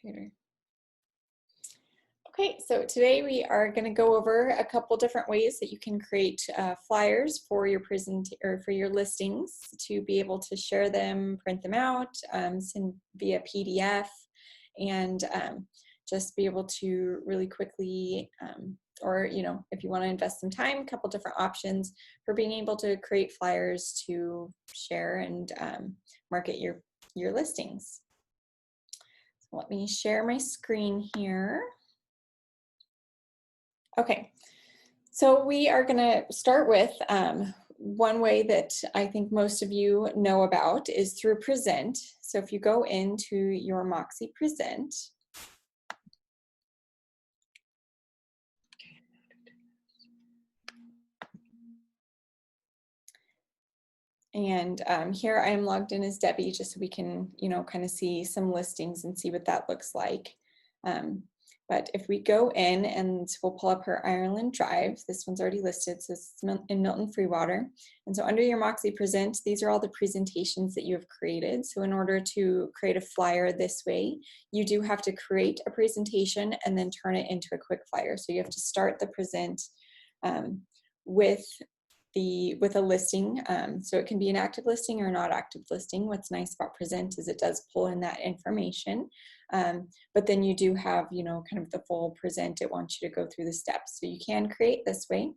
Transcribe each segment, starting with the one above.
computer. Okay, so today we are going to go over a couple different ways that you can create flyers for your for your listings to be able to share them, print them out, send via PDF, and just be able to really quickly, or if you want to invest some time, a couple different options for being able to create flyers to share and market your listings. So let me share my screen here. Okay, so we are going to start with one way that I think most of you know about is through Present. So if you go into your Moxie Present, and here I am logged in as Debbie, just so we can, kind of see some listings and see what that looks like. But if we go in and we'll pull up her Ireland Drive, this one's already listed, so it's in Milton Freewater. And so under your Moxie Present, these are all the presentations that you have created. So in order to create a flyer this way, you do have to create a presentation and then turn it into a quick flyer. So you have to start the present with a listing. So it can be an active listing or not active listing. What's nice about Present is it does pull in that information. But then you do have, kind of the full present. It wants you to go through the steps. So you can create this way.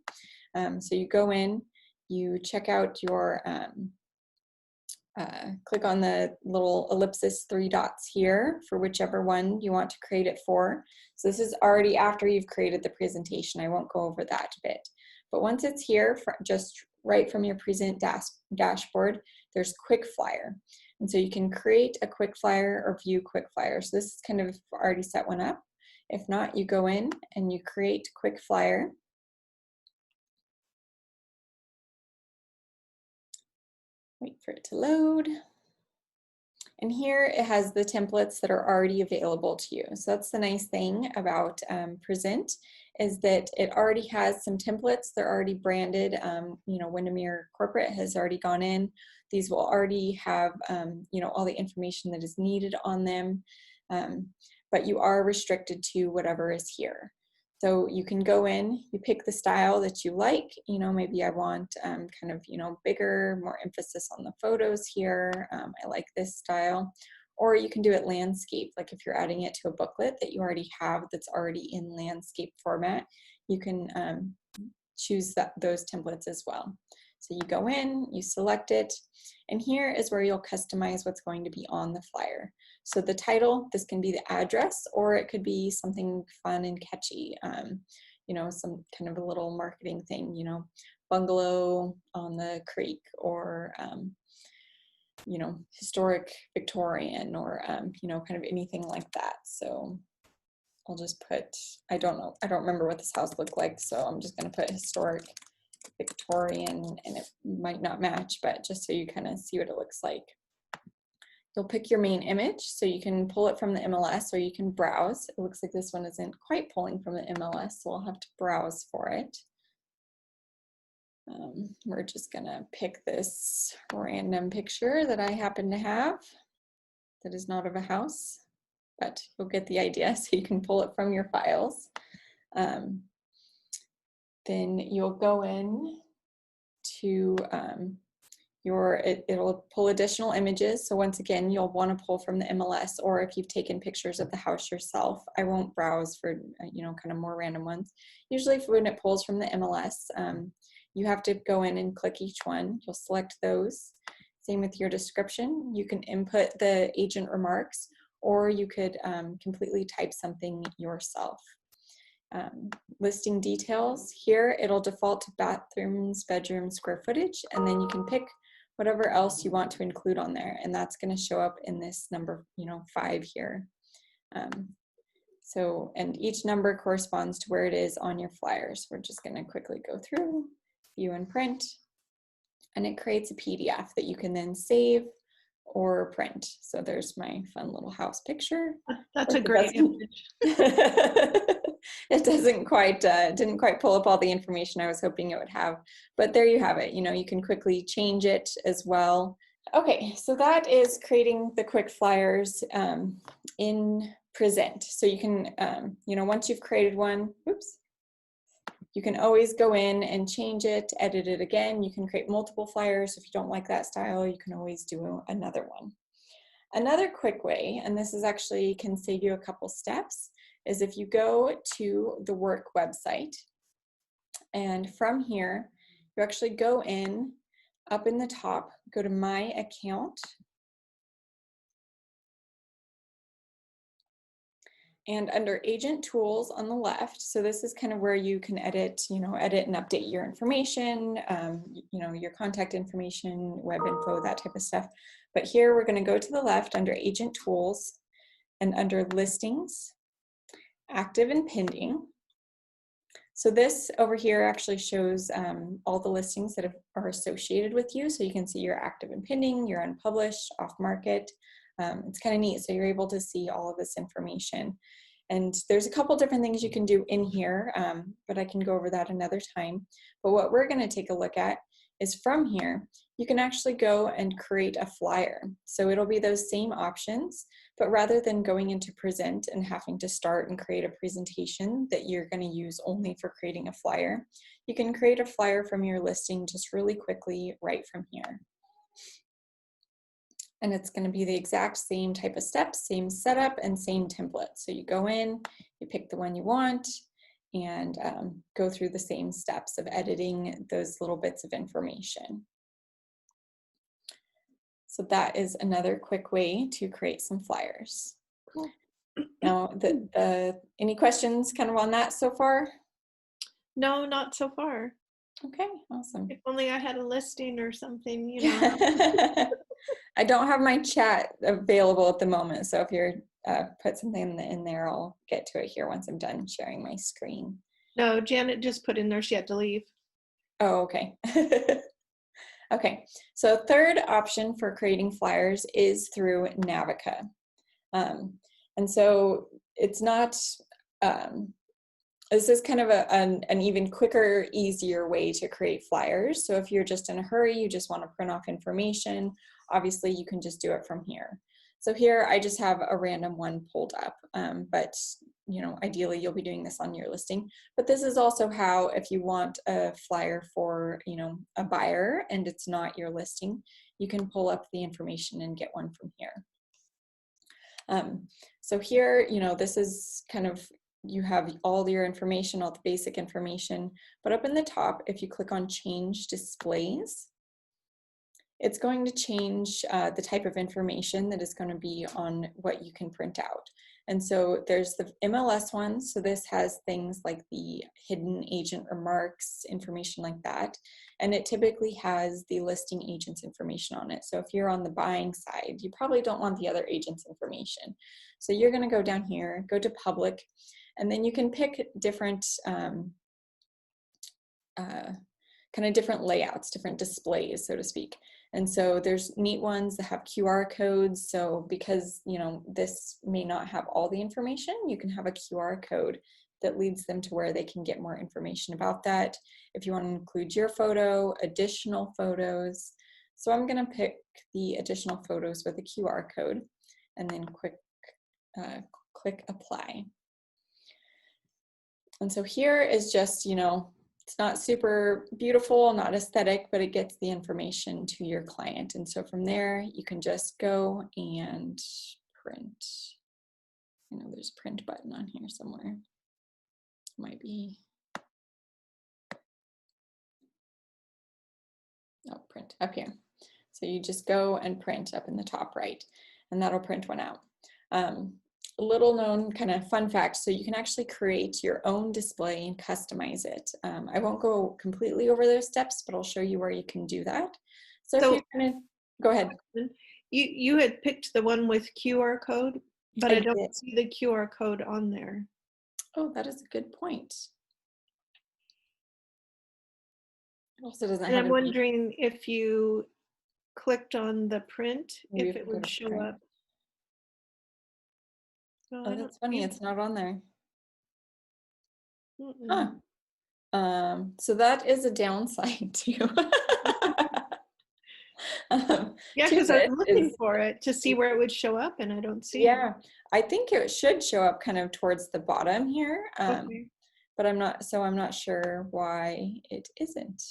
So you go in, you check out your, click on the little ellipsis 3 dots here for whichever one you want to create it for. So this is already after you've created the presentation. I won't go over that bit. But once it's here, just right from your Present dashboard, there's Quick Flyer. And so you can create a quick flyer or view quick flyer. So this is kind of already set one up. If not, you go in and you create quick flyer. Wait for it to load. And here it has the templates that are already available to you. So that's the nice thing about Present, is that it already has some templates. They're already branded. Windermere Corporate has already gone in. These will already have, all the information that is needed on them. But you are restricted to whatever is here. So you can go in, you pick the style that you like. Maybe I want kind of, bigger, more emphasis on the photos here. I like this style. Or you can do it landscape, like if you're adding it to a booklet that you already have that's already in landscape format, you can choose those templates as well. So you go in, you select it, and here is where you'll customize what's going to be on the flyer. So the title, this can be the address, or it could be something fun and catchy, some kind of a little marketing thing, bungalow on the creek, or historic Victorian, or kind of anything like that. So I'll just put, I don't remember what this house looked like, so I'm just going to put historic Victorian, and it might not match, but just so you kind of see what it looks like. You'll pick your main image, so you can pull it from the MLS or you can browse. It looks like this one isn't quite pulling from the MLS, so I'll have to browse for it. We're just gonna pick this random picture that I happen to have that is not of a house, but you'll get the idea, so you can pull it from your files. Then you'll go in to it'll pull additional images. So once again, you'll want to pull from the MLS, or if you've taken pictures of the house yourself. I won't browse for, kind of more random ones. Usually when it pulls from the MLS, you have to go in and click each one. You'll select those. Same with your description. You can input the agent remarks, or you could completely type something yourself. Listing details, here it'll default to bathrooms, bedrooms, square footage, and then you can pick whatever else you want to include on there, and that's going to show up in this number 5 here. And each number corresponds to where it is on your flyers. We're just going to quickly go through, view and print, and it creates a PDF that you can then save or print. So there's my fun little house picture. That's a great image. It didn't quite pull up all the information I was hoping it would have, but there you have it. You can quickly change it as well. Okay, so that is creating the quick flyers in present. So you can, once you've created one, oops, you can always go in and change it, edit it again. You can create multiple flyers. If you don't like that style, you can always do another one. Another quick way, and this is actually can save you a couple steps, is if you go to the work website, and from here, you actually go in, up in the top, go to My Account, and under Agent Tools on the left, so this is kind of where you can edit, edit and update your information, your contact information, web info, that type of stuff. But here we're going to go to the left under Agent Tools and under Listings, Active and Pending. So this over here actually shows all the listings that are associated with you. So you can see your active and pending, your unpublished, off market. It's kind of neat. So you're able to see all of this information. And there's a couple different things you can do in here, but I can go over that another time. But what we're going to take a look at is from here, you can actually go and create a flyer. So it'll be those same options, but rather than going into present and having to start and create a presentation that you're going to use only for creating a flyer, you can create a flyer from your listing just really quickly right from here. And it's going to be the exact same type of steps, same setup, and same template. So you go in, you pick the one you want, and go through the same steps of editing those little bits of information. So that is another quick way to create some flyers. Cool. Now, any questions kind of on that so far? No, not so far. Okay, awesome. If only I had a listing or something, I don't have my chat available at the moment, so if you're put something in there, I'll get to it here once I'm done sharing my screen. No, Janet just put in there she had to leave. Oh, okay. Okay, so third option for creating flyers is through Navica. And so it's not, this is kind of an even quicker, easier way to create flyers. So if you're just in a hurry, you just want to print off information, obviously you can just do it from here. So here I just have a random one pulled up, but ideally you'll be doing this on your listing. But this is also how, if you want a flyer for, a buyer and it's not your listing, you can pull up the information and get one from here. So here, this is kind of, you have all your information, all the basic information, but up in the top, if you click on Change Displays, it's going to change the type of information that is going to be on what you can print out. And so there's the MLS one. So this has things like the hidden agent remarks, information like that. And it typically has the listing agent's information on it. So if you're on the buying side, you probably don't want the other agent's information. So you're going to go down here, go to public, and then you can pick different kind of different layouts, different displays, so to speak. And so there's neat ones that have QR codes. So because, this may not have all the information, you can have a QR code that leads them to where they can get more information about that. If you want to include your photo, additional photos. So I'm going to pick the additional photos with a QR code and then click apply. And so here is just, it's not super beautiful, not aesthetic, but it gets the information to your client. And so from there, you can just go and print. There's a print button on here somewhere. Might be. Oh, print up here. So you just go and print up in the top right, and that'll print one out. Little known kind of fun fact, so you can actually create your own display and customize it. I won't go completely over those steps, but I'll show you where you can do that. So if you're gonna, go ahead. You had picked the one with QR code, but I don't see the QR code on there. Oh, that is a good point. It also doesn't and have I'm wondering if you clicked on the print, Maybe if it would show up. No, oh, that's funny. It's not on there. Mm-mm. Huh. So that is a downside too. Yeah, to because I was this looking is, for it to see where it would show up, and I don't see it. yeah, I think it should show up kind of towards the bottom here, Okay. but I'm not sure why it isn't.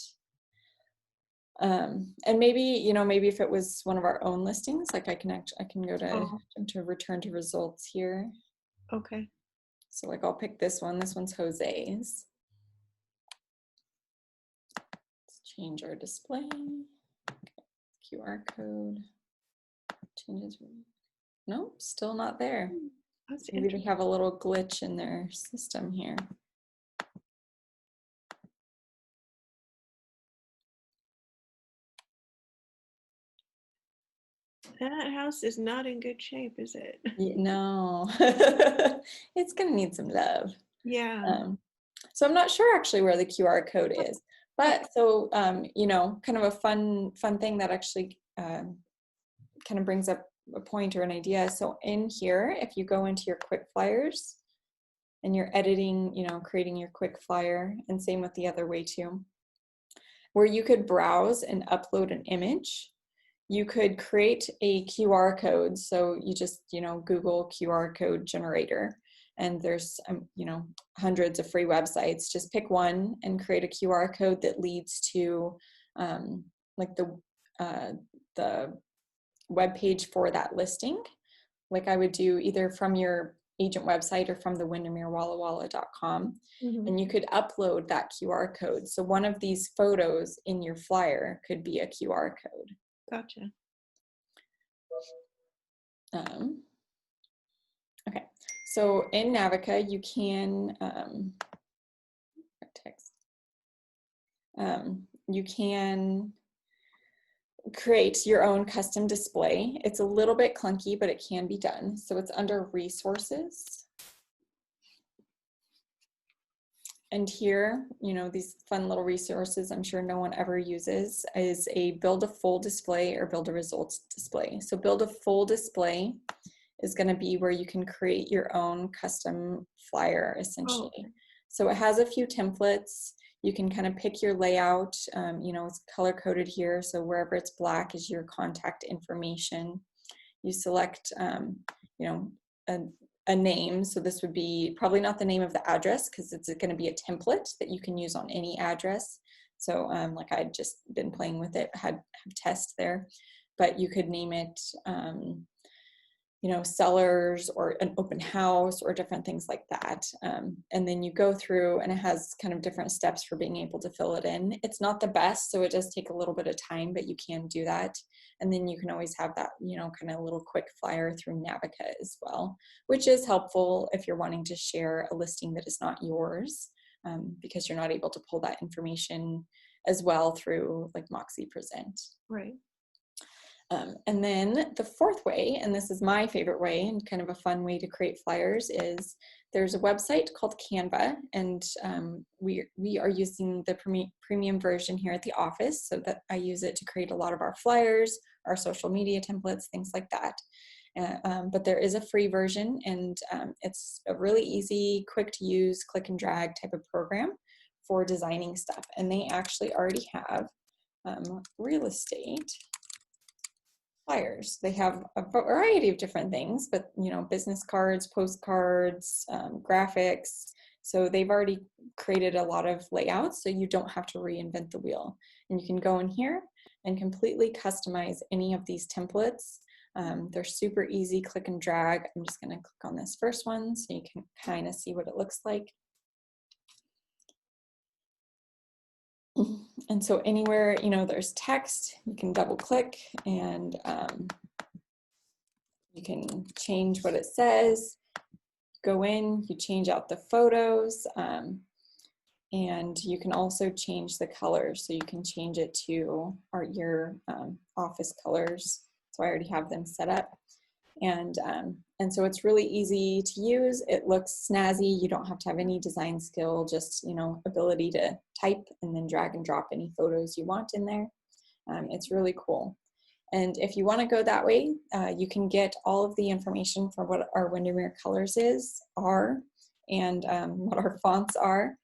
And maybe, you know, maybe if it was one of our own listings, like I can go Oh, to return to results here. okay. So like I'll pick this one. This one's Jose's. Let's change our display. Okay. QR code. Changes. Nope, still not there. That's Maybe they interesting. have a little glitch in their system here. That house is not in good shape, is it? No, it's gonna need some love. Yeah. Um, so I'm not sure actually where the QR code is, Okay. but so you know, kind of a fun thing that actually kind of brings up a point or an idea. So in here, if you go into your quick flyers and you're editing, you know, creating your quick flyer, and same with the other way too, where you could browse and upload an image. You could create a QR code. So you just, you know, Google QR code generator, and there's, you know, hundreds of free websites. Just pick one and create a QR code that leads to like the web page for that listing. Like I would do either from your agent website or from the windermerewallawalla.com. Hmm. And you could upload that QR code. So one of these photos in your flyer could be a QR code. Gotcha. Okay, so in Navica, you can text. You can create your own custom display. It's a little bit clunky, but it can be done. So it's under resources. And here, you know, these fun little resources I'm sure no one ever uses is a build a full display or build a results display. So build a full display is going to be where you can create your own custom flyer Oh, essentially. okay. So it has a few templates. You can kind of pick your layout. You know, it's color coded here. So wherever it's black is your contact information. You select, you know, a name. So this would be probably not the name of the address because it's going to be a template that you can use on any address. So like I'd just been playing with it, have test there, but you could name it, you know, sellers or an open house or different things like that. And then you go through and it has kind of different steps for being able to fill it in. It's not the best, so it does take a little bit of time, but you can do that. And then you can always have that, you know, kind of little quick flyer through Navica as well, which is helpful if you're wanting to share a listing that is not yours, because you're not able to pull that information as well through like Moxie Present. Right. And then the fourth way, and this is my favorite way and kind of a fun way to create flyers, is there's a website called Canva, and we are using the premium version here at the office, so that I use it to create a lot of our flyers, our social media templates, things like that. But there is a free version, and it's a really easy, quick to use, click and drag type of program for designing stuff. And they actually already have real estate flyers. They have a variety of different things, but you know, business cards, postcards, graphics. So they've already created a lot of layouts, so you don't have to reinvent the wheel. And you can go in here and completely customize any of these templates. They're super easy, click and drag. I'm just going to click on this first one so you can kind of see what it looks like. And so anywhere, you know, there's text, you can double click and you can change what it says, go in, you change out the photos, and you can also change the colors. So you can change it to your office colors. So I already have them set up. And so it's really easy to use. It looks snazzy. You don't have to have any design skill, just, you know, ability to type and then drag and drop any photos you want in there. It's really cool. And if you want to go that way, you can get all of the information for what our Windermere colors are and what our fonts are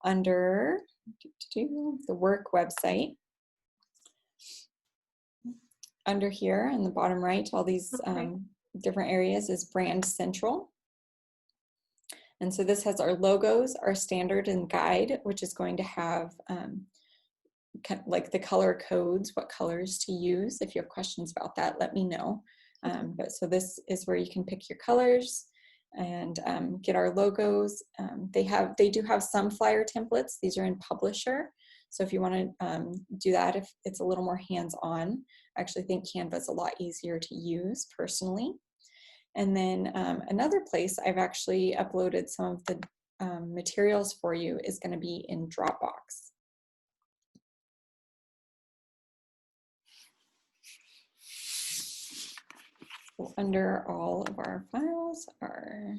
under the work website. under here in the bottom right, all these Okay. different areas is Brand Central. And so this has our logos, our standard and guide, which is going to have like the color codes, what colors to use. If you have questions about that, let me know. But so this is where you can pick your colors and get our logos. They do have some flyer templates. These are in Publisher. So if you want to do that, if it's a little more hands-on, I actually think Canva is a lot easier to use personally. And then another place I've actually uploaded some of the materials for you is going to be in Dropbox. So under all of our files are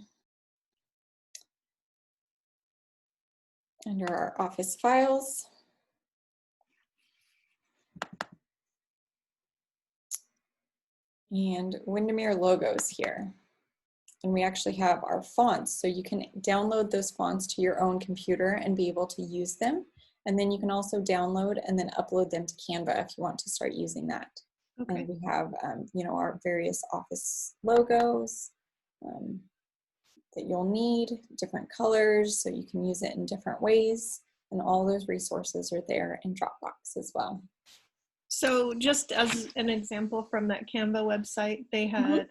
under our Office files. And Windermere logos here. And we actually have our fonts, so you can download those fonts to your own computer and be able to use them. And then you can also download and then upload them to Canva if you want to start using that. Okay. And we have, you know, our various Office logos that you'll need, different colors, so you can use it in different ways. And all those resources are there in Dropbox as well. So just as an example from that Canva website, they had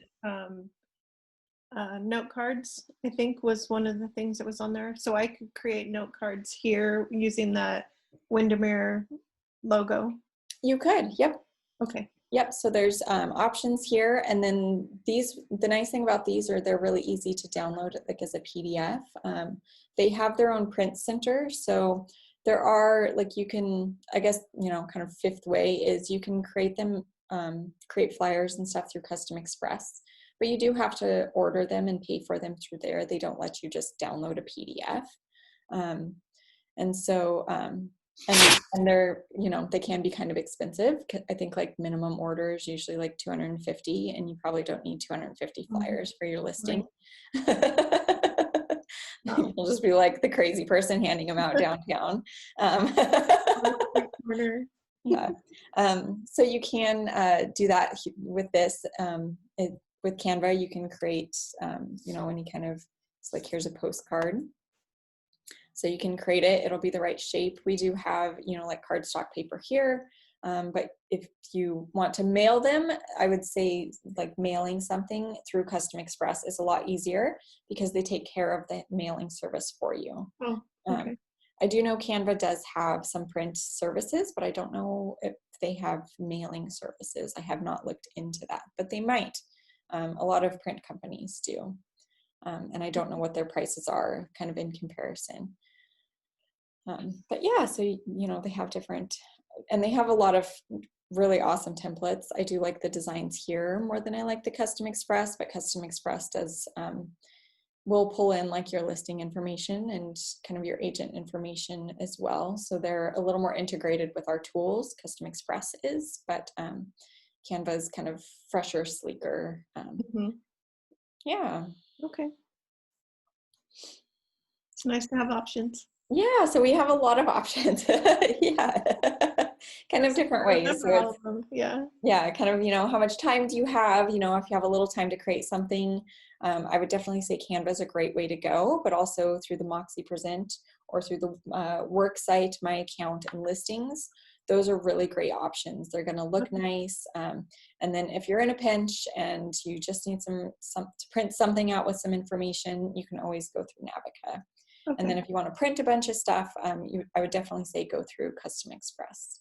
note cards, I think was one of the things that was on there. So I could create note cards here using that Windermere logo. You could, yep. Okay. Yep, so there's options here, and then these, the nice thing about these are they're really easy to download like as a PDF. They have their own print center, so there are, like, you can, I guess, you know, kind of fifth way is you can create them, create flyers and stuff through Custom Express, but you do have to order them and pay for them through there. They don't let you just download a PDF. And so, and they're, you know, they can be kind of expensive. I think like minimum order is usually like 250, and you probably don't need 250 flyers for your listing. You'll just be like the crazy person handing them out downtown. Yeah. So you can do that with this. With Canva, you can create, you know, any kind of, it's like, here's a postcard. So you can create it, it'll be the right shape. We do have, you know, like cardstock paper here, but if you want to mail them, I would say like mailing something through Custom Express is a lot easier because they take care of the mailing service for you. Oh, okay. I do know Canva does have some print services, but I don't know if they have mailing services. I have not looked into that, but they might. A lot of print companies do. And I don't know what their prices are kind of in comparison. But yeah, so, you know, they have different, and they have a lot of really awesome templates. I do like the designs here more than I like the Custom Express, but Custom Express does, will pull in like your listing information and kind of your agent information as well. So they're a little more integrated with our tools, Custom Express is, but Canva is kind of fresher, sleeker. Yeah. Okay. It's nice to have options. Yeah, so we have a lot of options. Yeah, kind of different ways. So All of them. Yeah. Yeah, kind of, you know, how much time do you have? You know, if you have a little time to create something, I would definitely say Canva is a great way to go, but also through the Moxie Present or through the work site, My Account, and Listings. Those are really great options. They're going to look nice. And then if you're in a pinch and you just need some to print something out with some information, you can always go through Navica. Okay. And then if you want to print a bunch of stuff, I would definitely say go through Custom Express.